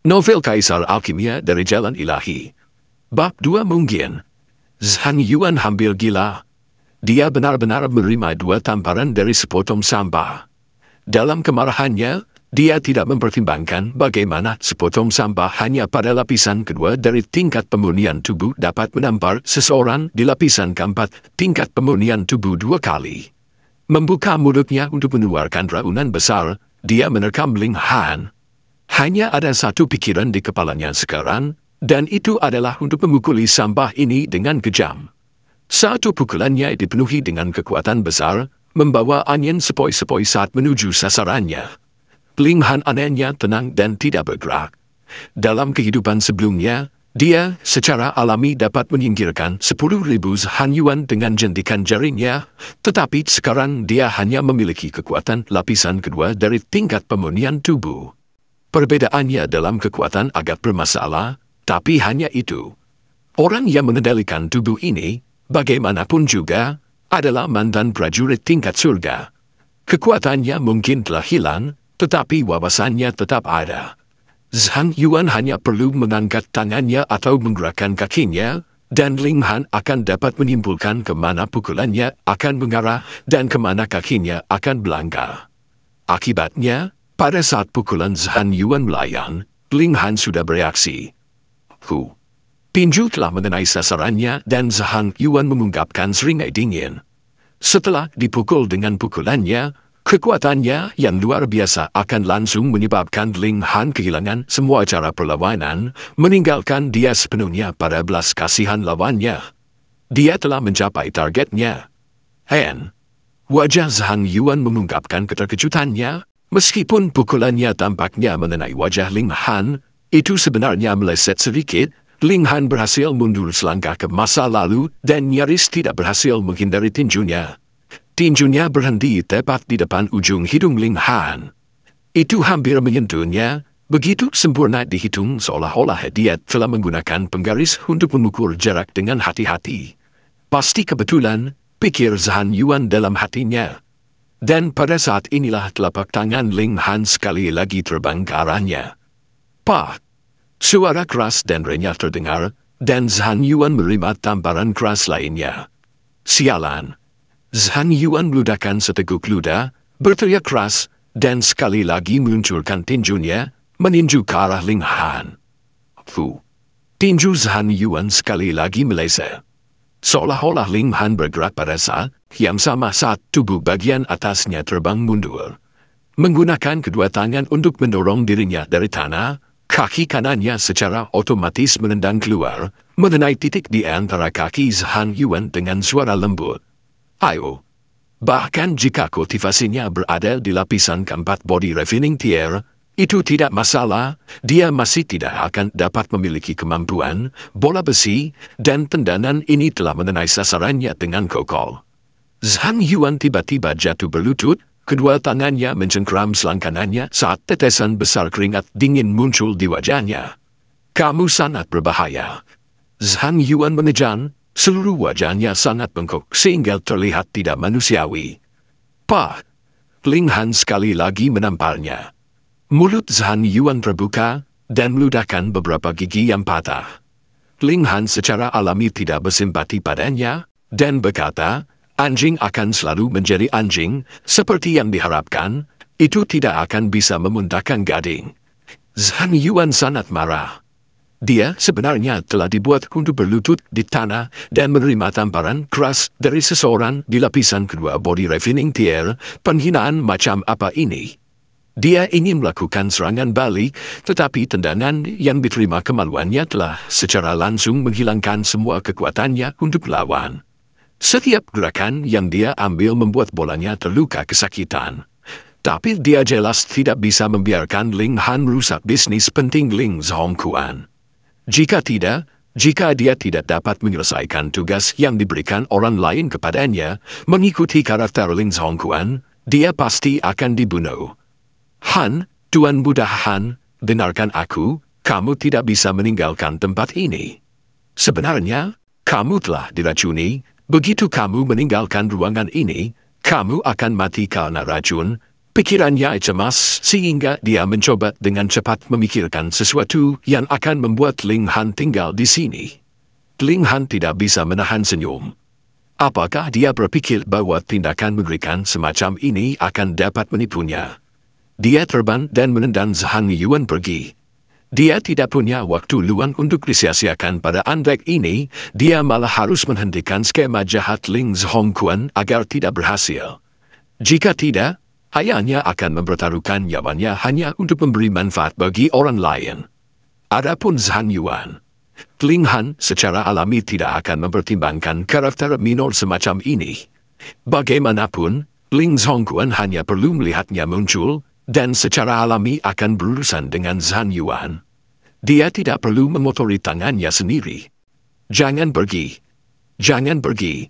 Novel Kaisar Alkimia dari Jalan Ilahi. Bab 2 mungkin. Zhang Yuan hampir gila. Dia benar-benar menerima 2 tamparan dari sepotong sampah. Dalam kemarahannya, dia tidak mempertimbangkan bagaimana sepotong sampah hanya pada lapisan kedua dari tingkat pemurnian tubuh dapat menampar seseorang di lapisan keempat tingkat pemurnian tubuh 2 kali. Membuka mulutnya untuk mengeluarkan raunan besar, dia menerkam Ling Han. Hanya ada satu pikiran di kepalanya sekarang, dan itu adalah untuk memukuli sampah ini dengan kejam. Satu pukulannya dipenuhi dengan kekuatan besar, membawa angin sepoi-sepoi saat menuju sasarannya. Ling Han anehnya tenang dan tidak bergerak. Dalam kehidupan sebelumnya, dia secara alami dapat menyingkirkan 10.000 Han Yuan dengan jentikan jarinya, tetapi sekarang dia hanya memiliki kekuatan lapisan kedua dari tingkat pemurnian tubuh. Perbedaannya dalam kekuatan agak bermasalah, tapi hanya itu. Orang yang mengendalikan tubuh ini, bagaimanapun juga, adalah mantan prajurit tingkat surga. Kekuatannya mungkin telah hilang, tetapi wawasannya tetap ada. Zhang Yuan hanya perlu mengangkat tangannya atau menggerakkan kakinya, dan Ling Han akan dapat menyimpulkan kemana pukulannya akan mengarah dan kemana kakinya akan melangkah. Akibatnya, pada saat pukulan Zhang Yuan melayang, Ling Han sudah bereaksi. Tinju telah mengenai sasarannya dan Zhang Yuan mengungkapkan seringai dingin. Setelah dipukul dengan pukulannya, kekuatannya yang luar biasa akan langsung menyebabkan Ling Han kehilangan semua cara perlawanan, meninggalkan dia sepenuhnya pada belas kasihan lawannya. Dia telah mencapai targetnya. Wajah Zhang Yuan mengungkapkan keterkejutannya. Meskipun pukulannya tampaknya mengenai wajah Ling Han, itu sebenarnya meleset sedikit. Ling Han berhasil mundur selangkah ke masa lalu dan nyaris tidak berhasil menghindari tinjunya. Tinjunya berhenti tepat di depan ujung hidung Ling Han. Itu hampir menyentuhnya, begitu sempurna dihitung seolah-olah dia telah menggunakan penggaris untuk mengukur jarak dengan hati-hati. Pasti kebetulan, pikir Zhang Yuan dalam hatinya. Dan pada saat inilah telapak tangan Ling Han sekali lagi terbang ke arahnya. Pak! Suara keras dan renyah terdengar, dan Zhang Yuan menerima tamparan keras lainnya. Sialan! Zhang Yuan meludahkan seteguk ludah, berteriak keras, dan sekali lagi meluncurkan tinjunya, meninju ke arah Ling Han. Tinju Zhang Yuan sekali lagi meleset. Seolah-olah Ling Han bergerak pada saat yang sama saat tubuh bagian atasnya terbang mundur. Menggunakan kedua tangan untuk mendorong dirinya dari tanah, kaki kanannya secara otomatis menendang keluar, mengenai titik di antara kaki Zhang Yuan dengan suara lembut. Ayo! Bahkan jika kultivasinya berada di lapisan keempat body refining tier, itu tidak masalah, dia masih tidak akan dapat memiliki kemampuan, bola besi, dan tendangan ini telah mengenai sasarannya dengan kokoh. Zhang Yuan tiba-tiba jatuh berlutut, kedua tangannya mencengkeram selang kanannya saat tetesan besar keringat dingin muncul di wajahnya. Kamu sangat berbahaya. Zhang Yuan mengejan, seluruh wajahnya sangat bengkok sehingga terlihat tidak manusiawi. Pak! Ling Han sekali lagi menamparnya. Mulut Zhang Yuan terbuka, dan meludahkan beberapa gigi yang patah. Ling Han secara alami tidak bersimpati padanya, dan berkata, anjing akan selalu menjadi anjing, seperti yang diharapkan, itu tidak akan bisa memuntahkan gading. Zhang Yuan sangat marah. Dia sebenarnya telah dibuat untuk berlutut di tanah dan menerima tamparan keras dari seseorang di lapisan kedua body refining tier, penghinaan macam apa ini? Dia ingin melakukan serangan balik, tetapi tendangan yang diterima kemaluannya telah secara langsung menghilangkan semua kekuatannya untuk melawan. Setiap gerakan yang dia ambil membuat bolanya terluka kesakitan. Tapi dia jelas tidak bisa membiarkan Ling Han merusak bisnis penting Ling Zhongquan. Jika dia tidak dapat menyelesaikan tugas yang diberikan orang lain kepadanya, mengikuti karakter Ling Zhongquan, dia pasti akan dibunuh. Han, Tuan Muda Han, dengarkan aku, kamu tidak bisa meninggalkan tempat ini. Sebenarnya, kamu telah diracuni, begitu kamu meninggalkan ruangan ini, kamu akan mati karena racun, Pikirannya cemas sehingga dia mencoba dengan cepat memikirkan sesuatu yang akan membuat Ling Han tinggal di sini. Ling Han tidak bisa menahan senyum. Apakah dia berpikir bahwa tindakan mengerikan semacam ini akan dapat menipunya? Dia terbang dan menendang Zhang Yuan pergi. Dia tidak punya waktu luang untuk disia-siakan pada andek ini, dia malah harus menghentikan skema jahat Ling Zhongquan agar tidak berhasil. Jika tidak, ayahnya akan mempertaruhkan nyawanya hanya untuk memberi manfaat bagi orang lain. Adapun Zhang Yuan, Ling Han secara alami tidak akan mempertimbangkan karakter minor semacam ini. Bagaimanapun, Ling Zhongquan hanya perlu melihatnya muncul, dan secara alami akan berurusan dengan Zhang Yuan. Dia tidak perlu memotori tangannya sendiri. Jangan pergi. Jangan pergi.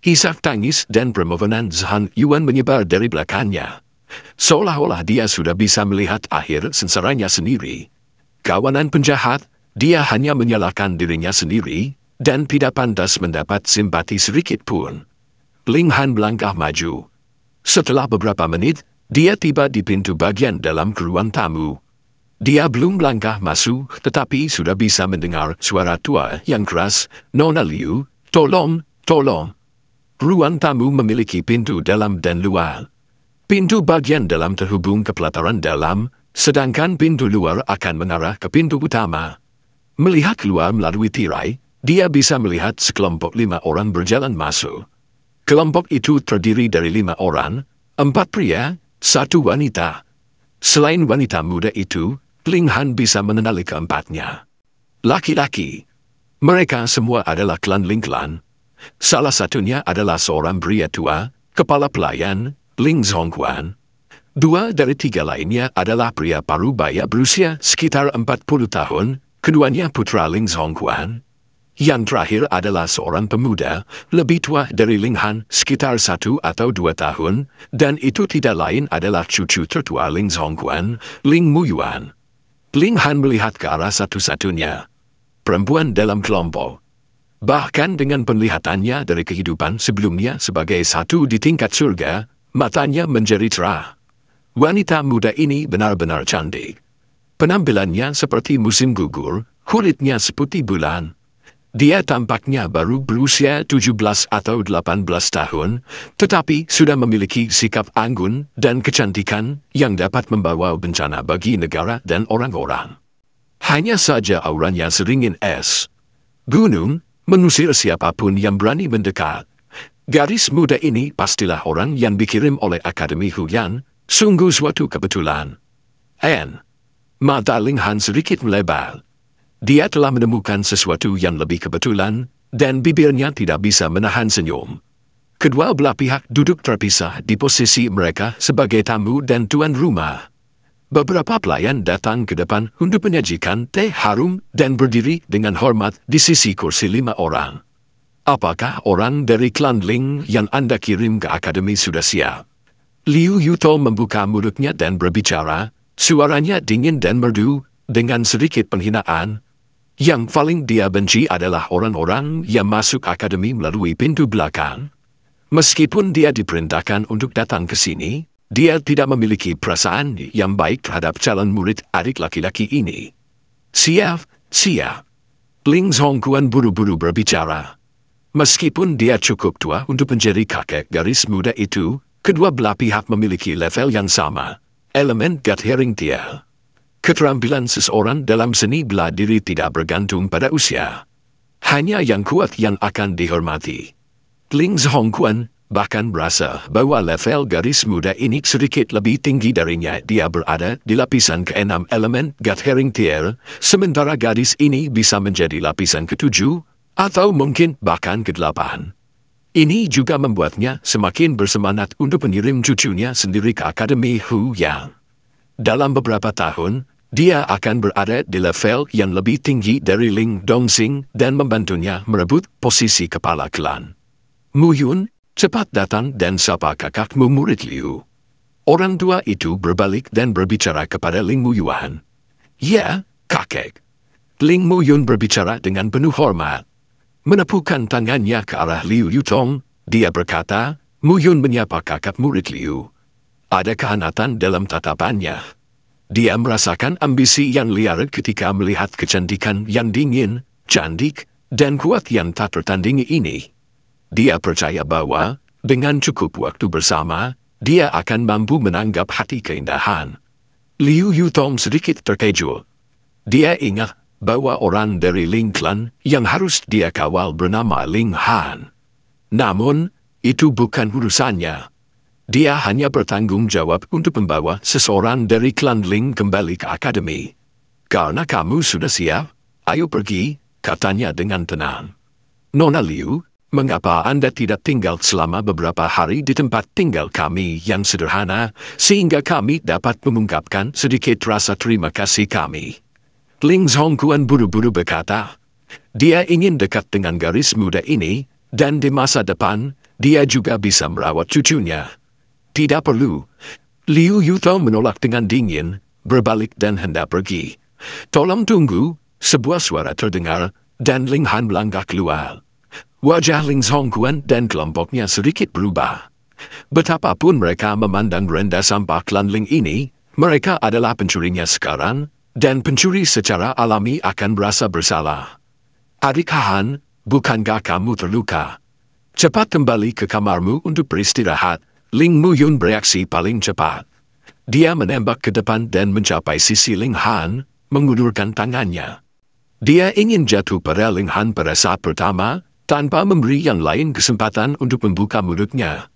Isak tangis dan permohonan Zhang Yuan menyebar dari belakangnya. Seolah-olah dia sudah bisa melihat akhir sengsaranya sendiri. Kawanan penjahat, dia hanya menyalahkan dirinya sendiri, dan tidak pantas mendapat simpati sedikit pun. Ling Han melangkah maju. Setelah beberapa menit, dia tiba di pintu bagian dalam ruang tamu. Dia belum melangkah masuk, tetapi sudah bisa mendengar suara tua yang keras, "Nona Liu, tolong, tolong." Ruang tamu memiliki pintu dalam dan luar. Pintu bagian dalam terhubung ke pelataran dalam, sedangkan pintu luar akan mengarah ke pintu utama. Melihat keluar melalui tirai, dia bisa melihat sekelompok 5 orang berjalan masuk. Kelompok itu terdiri dari 5 orang, 4 pria, 1 wanita. Selain wanita muda itu, Ling Han bisa mengenali keempatnya. Laki-laki. Mereka semua adalah klan Ling Clan. Salah satunya adalah seorang pria tua, kepala pelayan, Ling Zhongquan. 2 dari 3 lainnya adalah pria parubaya berusia sekitar 40 tahun, keduanya putra Ling Zhongquan. Yang terakhir adalah seorang pemuda, lebih tua dari Ling Han sekitar 1 atau 2 tahun, dan itu tidak lain adalah cucu tertua Ling Zhongquan, Ling Muyuan. Ling Han melihat ke arah satu-satunya perempuan dalam kelompok. Bahkan dengan penglihatannya dari kehidupan sebelumnya sebagai satu di tingkat surga, matanya menjadi cerah. Wanita muda ini benar-benar cantik. Penampilannya seperti musim gugur, kulitnya seputih bulan. Dia tampaknya baru berusia 17 atau 18 tahun, tetapi sudah memiliki sikap anggun dan kecantikan yang dapat membawa bencana bagi negara dan orang-orang. Hanya saja auranya seringin es gunung, mengusir siapapun yang berani mendekat. Gadis muda ini pastilah orang yang dikirim oleh Akademi Huyan, sungguh suatu kebetulan. Mata Ling Han sedikit melebar. Dia telah menemukan sesuatu yang lebih kebetulan, dan bibirnya tidak bisa menahan senyum. Kedua belah pihak duduk terpisah di posisi mereka sebagai tamu dan tuan rumah. Beberapa pelayan datang ke depan untuk menyajikan teh harum dan berdiri dengan hormat di sisi kursi 5 orang. Apakah orang dari klan Ling yang Anda kirim ke akademi sudah siap? Liu Yuto membuka mulutnya dan berbicara, suaranya dingin dan merdu, dengan sedikit penghinaan. Yang paling dia benci adalah orang-orang yang masuk akademi melalui pintu belakang. Meskipun dia diperintahkan untuk datang ke sini, dia tidak memiliki perasaan yang baik terhadap calon murid adik laki-laki ini. Siap. Ling Zhongquan buru-buru berbicara. Meskipun dia cukup tua untuk menjadi kakek garis muda itu, kedua belah pihak memiliki level yang sama, elemen gut hearing dia. Keterampilan seseorang dalam seni bela diri tidak bergantung pada usia. Hanya yang kuat yang akan dihormati. Ling Zhongquan bahkan berasa bahwa level garis muda ini sedikit lebih tinggi darinya. Dia berada di lapisan ke-6 elemen gut hearing tier, sementara gadis ini bisa menjadi lapisan ke-7, atau mungkin bahkan ke-8. Ini juga membuatnya semakin bersemangat untuk mengirim cucunya sendiri ke Akademi Huyan. Dalam beberapa tahun, dia akan berada di level yang lebih tinggi dari Ling Dongxing dan membantunya merebut posisi kepala klan. Muyun, cepat datang dan sapa kakakmu murid Liu. Orang tua itu berbalik dan berbicara kepada Ling Muyuan. Ya, kakek. Ling Muyun berbicara dengan penuh hormat. Menepukkan tangannya ke arah Liu Yutong, dia berkata, Muyun menyapa kakak murid Liu. Ada kehanatan dalam tatapannya. Dia merasakan ambisi yang liar ketika melihat kecantikan yang dingin, cantik, dan kuat yang tak tertandingi ini. Dia percaya bahwa, dengan cukup waktu bersama, dia akan mampu menanggap hati keindahan. Liu Yutong sedikit terkejut. Dia ingat bahwa orang dari Ling Clan yang harus dia kawal bernama Ling Han. Namun, itu bukan urusannya. Dia hanya bertanggung jawab untuk membawa seseorang dari klan Ling kembali ke akademi. Karena kamu sudah siap, ayo pergi, katanya dengan tenang. Nona Liu, mengapa Anda tidak tinggal selama beberapa hari di tempat tinggal kami yang sederhana, sehingga kami dapat mengungkapkan sedikit rasa terima kasih kami? Ling Zhongguan buru-buru berkata, dia ingin dekat dengan garis muda ini, dan di masa depan, dia juga bisa merawat cucunya. Tidak perlu. Liu Yutong menolak dengan dingin, berbalik dan hendak pergi. Tolong tunggu, sebuah suara terdengar, dan Ling Han melangkah keluar. Wajah Ling Zhongguan dan kelompoknya sedikit berubah. Betapapun mereka memandang rendah sampah klan Ling ini, mereka adalah pencurinya sekarang, dan pencuri secara alami akan merasa bersalah. Adik Han, bukankah kamu terluka? Cepat kembali ke kamarmu untuk beristirahat. Ling Muyun bereaksi paling cepat. Dia menembak ke depan dan mencapai sisi Ling Han, mengulurkan tangannya. Dia ingin jatuh pada Ling Han pada saat pertama, tanpa memberi yang lain kesempatan untuk membuka mulutnya.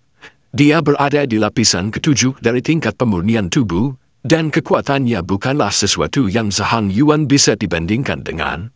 Dia berada di lapisan ketujuh dari tingkat pemurnian tubuh, dan kekuatannya bukanlah sesuatu yang Zhang Yuan bisa dibandingkan dengan.